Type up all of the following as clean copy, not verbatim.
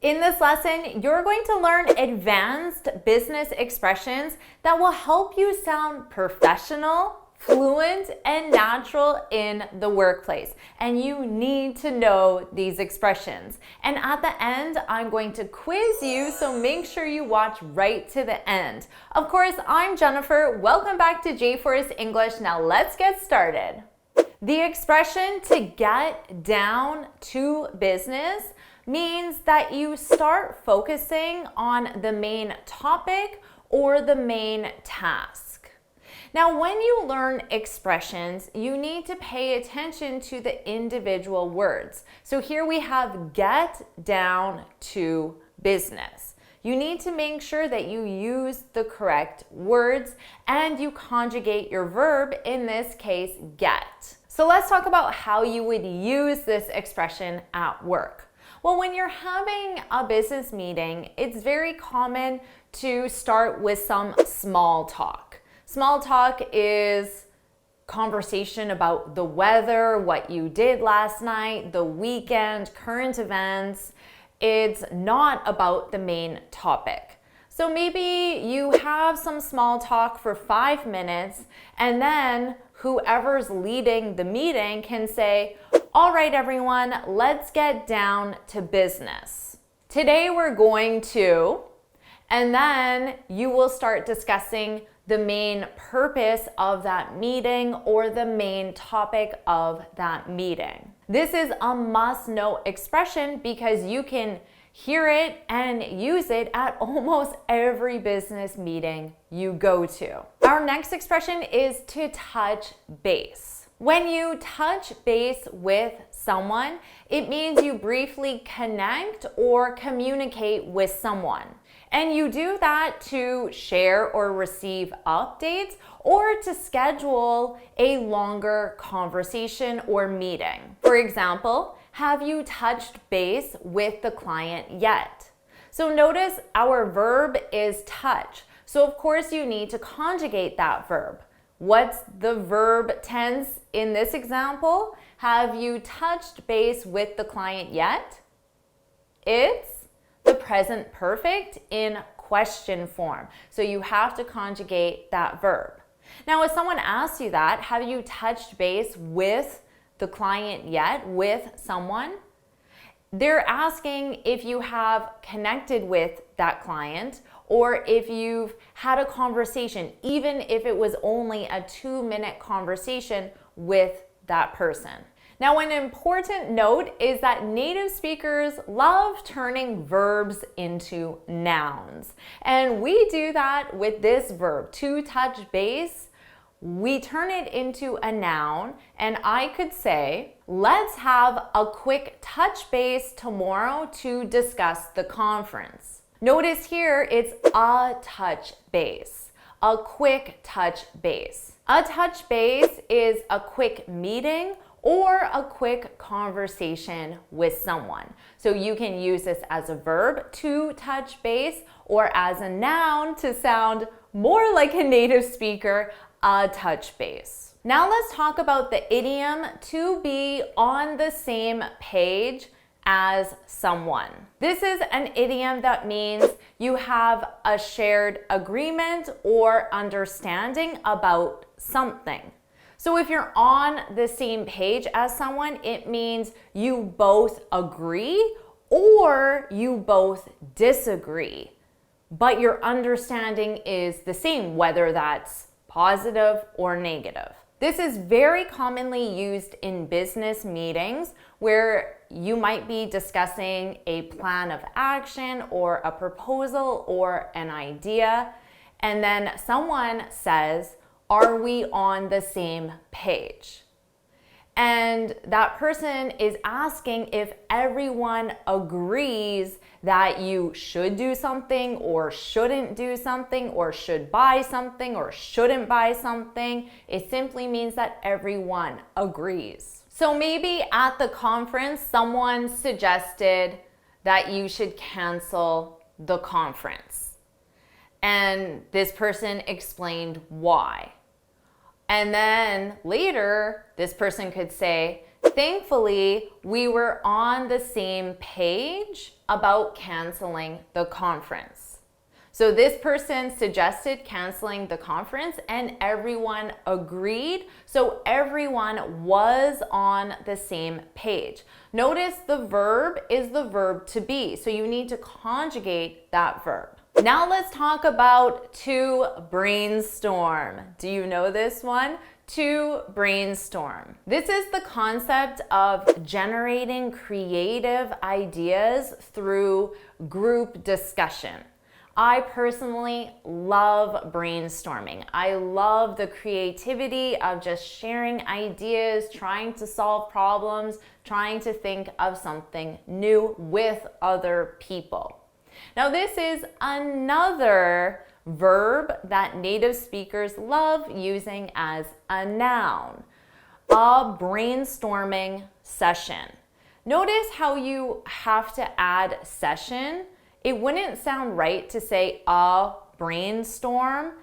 In this lesson, you're going to learn advanced business expressions that will help you sound professional, fluent, and natural in the workplace. And you need to know these expressions. And at the end, I'm going to quiz you, so make sure you watch right to the end. Of course, I'm Jennifer. Welcome back to JForrest English. Now let's get started. The expression to get down to business means that you start focusing on the main topic or the main task. Now, when you learn expressions, you need to pay attention to the individual words. So here we have get down to business. You need to make sure that you use the correct words and you conjugate your verb, in this case, get. So let's talk about how you would use this expression at work. Well, when you're having a business meeting, it's very common to start with some small talk. Small talk is conversation about the weather, what you did last night, the weekend, current events. It's not about the main topic. So maybe you have some small talk for 5 minutes, and then whoever's leading the meeting can say, "All right, everyone, let's get down to business. Today we're going to," and then you will start discussing the main purpose of that meeting or the main topic of that meeting. This is a must-know expression because you can hear it and use it at almost every business meeting you go to. Our next expression is to touch base. When you touch base with someone, it means you briefly connect or communicate with someone. And you do that to share or receive updates or to schedule a longer conversation or meeting. For example, have you touched base with the client yet? So notice our verb is touch. So of course you need to conjugate that verb. What's the verb tense in this example? Have you touched base with the client yet? It's the present perfect in question form. So you have to conjugate that verb. Now, if someone asks you that, have you touched base with the client yet, with someone? They're asking if you have connected with that client or if you've had a conversation, even if it was only a 2-minute conversation with that person. Now, an important note is that native speakers love turning verbs into nouns. And we do that with this verb, to touch base. We turn it into a noun, and I could say, let's have a quick touch base tomorrow to discuss the conference. Notice here it's a touch base, a quick touch base. A touch base is a quick meeting or a quick conversation with someone. So you can use this as a verb, to touch base, or as a noun to sound more like a native speaker, a touch base. Now let's talk about the idiom to be on the same page as someone. This is an idiom that means you have a shared agreement or understanding about something. So if you're on the same page as someone, it means you both agree or you both disagree, but your understanding is the same, whether that's positive or negative. This is very commonly used in business meetings where you might be discussing a plan of action or a proposal or an idea, and then someone says, "Are we on the same page?" And that person is asking if everyone agrees that you should do something or shouldn't do something or should buy something or shouldn't buy something. It simply means that everyone agrees. So maybe at the conference, someone suggested that you should cancel the conference. And this person explained why. And then later, this person could say, Thankfully, we were on the same page about canceling the conference. So this person suggested canceling the conference and everyone agreed. So everyone was on the same page. Notice the verb is the verb to be. So you need to conjugate that verb. Now let's talk about to brainstorm. Do you know this one? To brainstorm. This is the concept of generating creative ideas through group discussion. I personally love brainstorming. I love the creativity of just sharing ideas, trying to solve problems, trying to think of something new with other people. Now, this is another verb that native speakers love using as a noun. A brainstorming session. Notice how you have to add session. It wouldn't sound right to say a brainstorm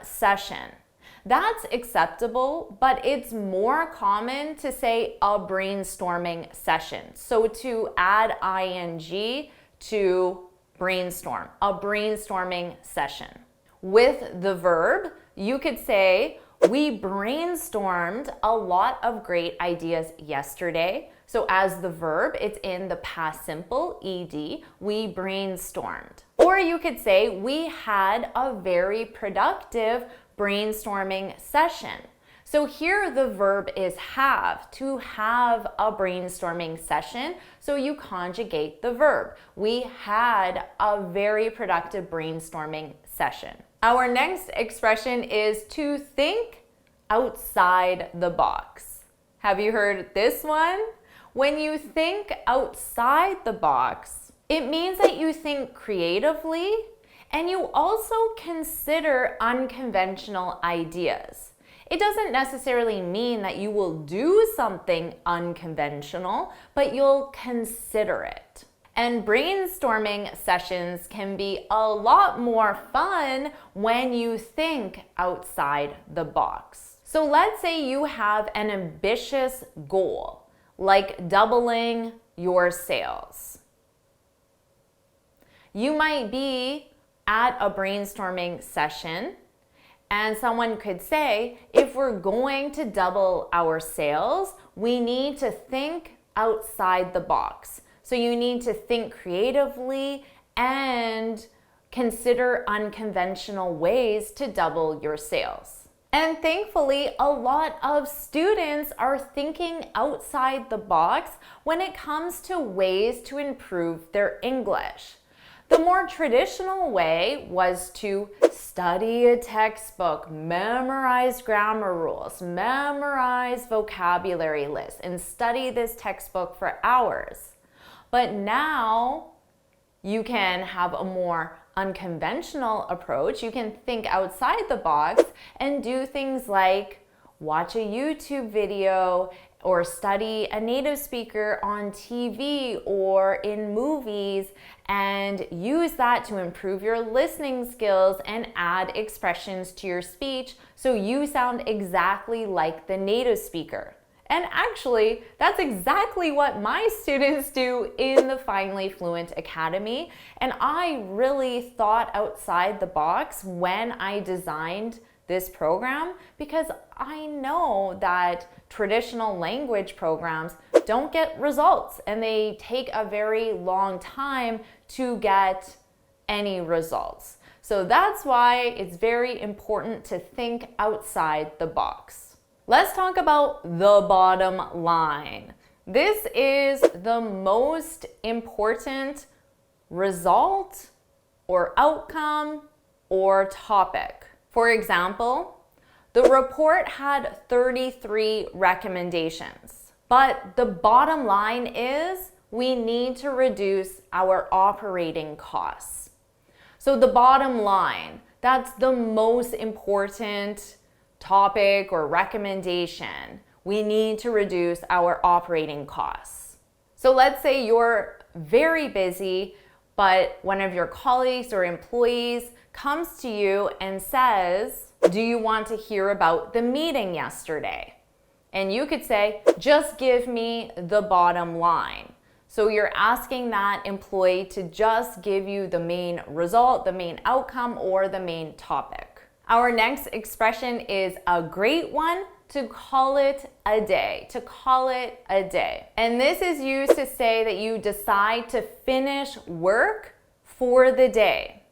session. That's acceptable, but it's more common to say a brainstorming session. So to add ing to brainstorm, a brainstorming session. With the verb, you could say, we brainstormed a lot of great ideas yesterday. So as the verb, it's in the past simple, ed, we brainstormed. Or you could say, we had a very productive brainstorming session. So here the verb is have, to have a brainstorming session. So you conjugate the verb. We had a very productive brainstorming session. Our next expression is to think outside the box. Have you heard this one? When you think outside the box, it means that you think creatively and you also consider unconventional ideas. It doesn't necessarily mean that you will do something unconventional, but you'll consider it. And brainstorming sessions can be a lot more fun when you think outside the box. So let's say you have an ambitious goal, like doubling your sales. You might be at a brainstorming session and someone could say, if we're going to double our sales, we need to think outside the box. So you need to think creatively and consider unconventional ways to double your sales. And thankfully, a lot of students are thinking outside the box when it comes to ways to improve their English. The more traditional way was to study a textbook, memorize grammar rules, memorize vocabulary lists, and study this textbook for hours. But now you can have a more unconventional approach. You can think outside the box and do things like watch a YouTube video or study a native speaker on TV or in movies and use that to improve your listening skills and add expressions to your speech so you sound exactly like the native speaker. And actually, that's exactly what my students do in the Finally Fluent Academy. And I really thought outside the box when I designed this program because I know that traditional language programs don't get results and they take a very long time to get any results. So that's why it's very important to think outside the box. Let's talk about the bottom line. This is the most important result or outcome or topic. For example, the report had 33 recommendations, but the bottom line is we need to reduce our operating costs. So the bottom line, that's the most important topic or recommendation. We need to reduce our operating costs. So let's say you're very busy, but one of your colleagues or employees comes to you and says, do you want to hear about the meeting yesterday? And you could say, just give me the bottom line. So you're asking that employee to just give you the main result, the main outcome, or the main topic. Our next expression is a great one, to call it a day, to call it a day. And this is used to say that you decide to finish work for the day.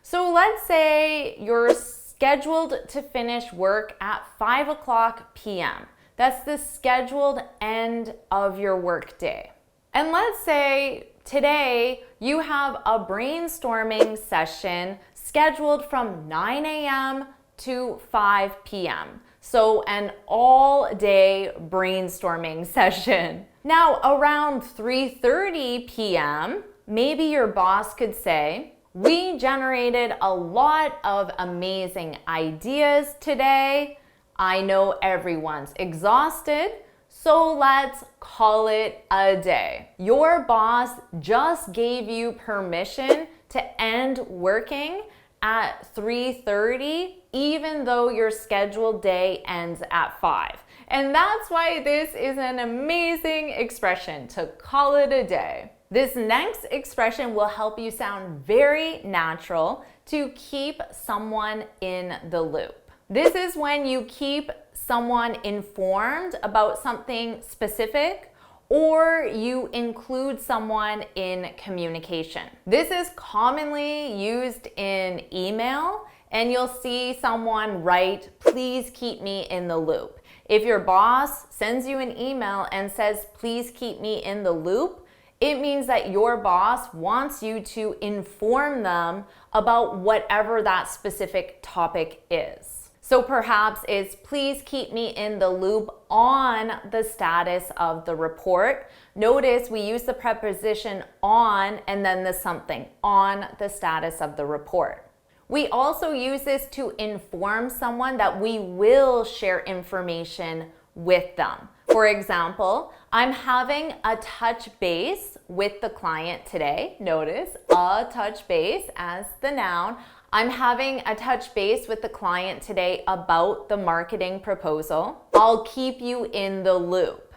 So let's say you're scheduled to finish work at 5:00 p.m. That's the scheduled end of your work day. And let's say today you have a brainstorming session scheduled from 9 a.m. to 5 p.m. So an all-day brainstorming session. Now around 3:30 p.m., maybe your boss could say, we generated a lot of amazing ideas today. I know everyone's exhausted, so let's call it a day. Your boss just gave you permission to end working at 3:30, even though your scheduled day ends at 5. And that's why this is an amazing expression, to call it a day. This next expression will help you sound very natural to keep someone in the loop. This is when you keep someone informed about something specific, or you include someone in communication. This is commonly used in email, and you'll see someone write, please keep me in the loop. If your boss sends you an email and says, please keep me in the loop, it means that your boss wants you to inform them about whatever that specific topic is. So perhaps it's, please keep me in the loop on the status of the report. Notice we use the preposition on and then the something, on the status of the report. We also use this to inform someone that we will share information with them. For example, I'm having a touch base with the client today. Notice a touch base as the noun. I'm having a touch base with the client today about the marketing proposal. I'll keep you in the loop.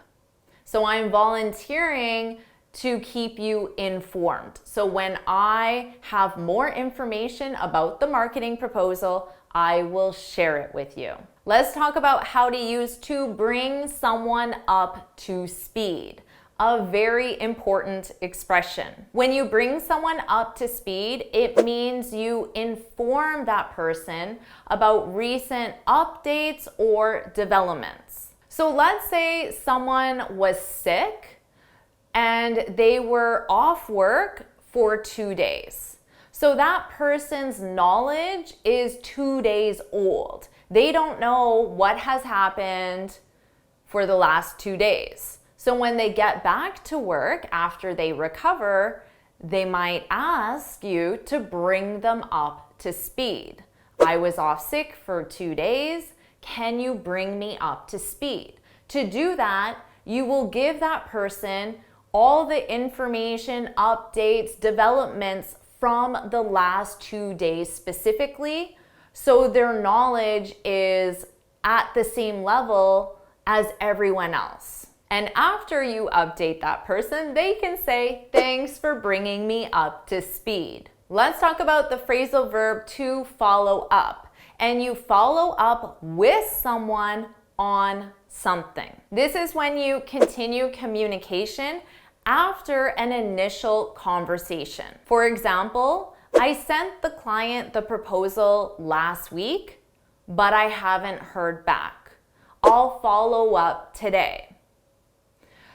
So I'm volunteering to keep you informed. So when I have more information about the marketing proposal, I will share it with you. Let's talk about how to use to bring someone up to speed. A very important expression. When you bring someone up to speed, it means you inform that person about recent updates or developments. So let's say someone was sick and they were off work for 2 days. So that person's knowledge is 2 days old. They don't know what has happened for the last 2 days. So when they get back to work after they recover, they might ask you to bring them up to speed. I was off sick for 2 days. Can you bring me up to speed? To do that, you will give that person all the information, updates, developments from the last 2 days specifically, so their knowledge is at the same level as everyone else. And after you update that person, they can say, thanks for bringing me up to speed. Let's talk about the phrasal verb to follow up. And you follow up with someone on something. This is when you continue communication after an initial conversation. For example, I sent the client the proposal last week, but I haven't heard back. I'll follow up today.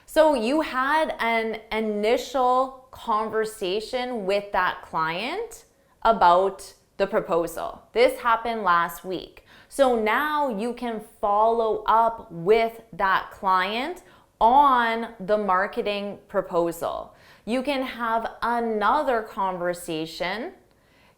So you had an initial conversation with that client about the proposal. This happened last week. So now you can follow up with that client on the marketing proposal. You can have another conversation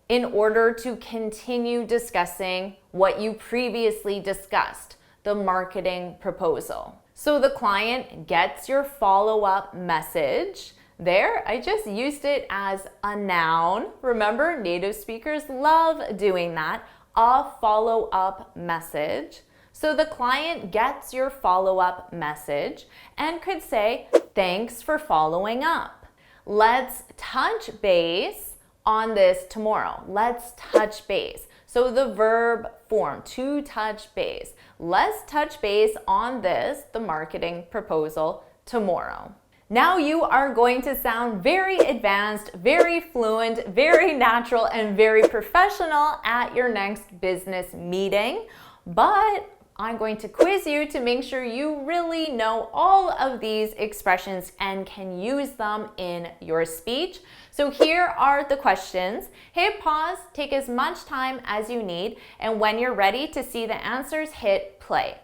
in order to continue discussing what you previously discussed, the marketing proposal. So the client gets your follow-up message. There, I just used it as a noun. Remember, native speakers love doing that, a follow-up message. So the client gets your follow-up message and could say, "Thanks for following up. Let's touch base on this tomorrow." Let's touch base. So the verb form, to touch base. Let's touch base on this, the marketing proposal, tomorrow. Now you are going to sound very advanced, very fluent, very natural, and very professional at your next business meeting. But I'm going to quiz you to make sure you really know all of these expressions and can use them in your speech. So here are the questions. Hit pause, take as much time as you need, and when you're ready to see the answers, hit play.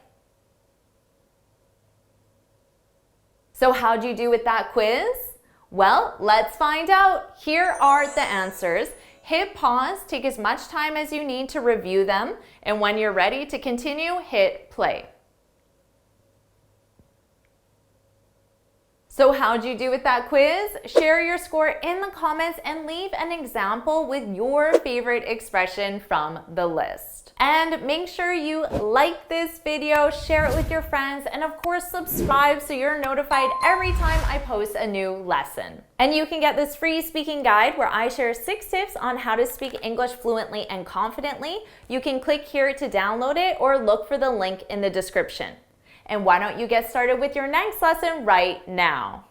So how'd you do with that quiz? Well, let's find out. Here are the answers. Hit pause, take as much time as you need to review them, and when you're ready to continue, hit play. So how'd you do with that quiz? Share your score in the comments and leave an example with your favorite expression from the list. And make sure you like this video, share it with your friends, and of course subscribe so you're notified every time I post a new lesson. And you can get this free speaking guide where I share 6 tips on how to speak English fluently and confidently. You can click here to download it or look for the link in the description. And why don't you get started with your next lesson right now?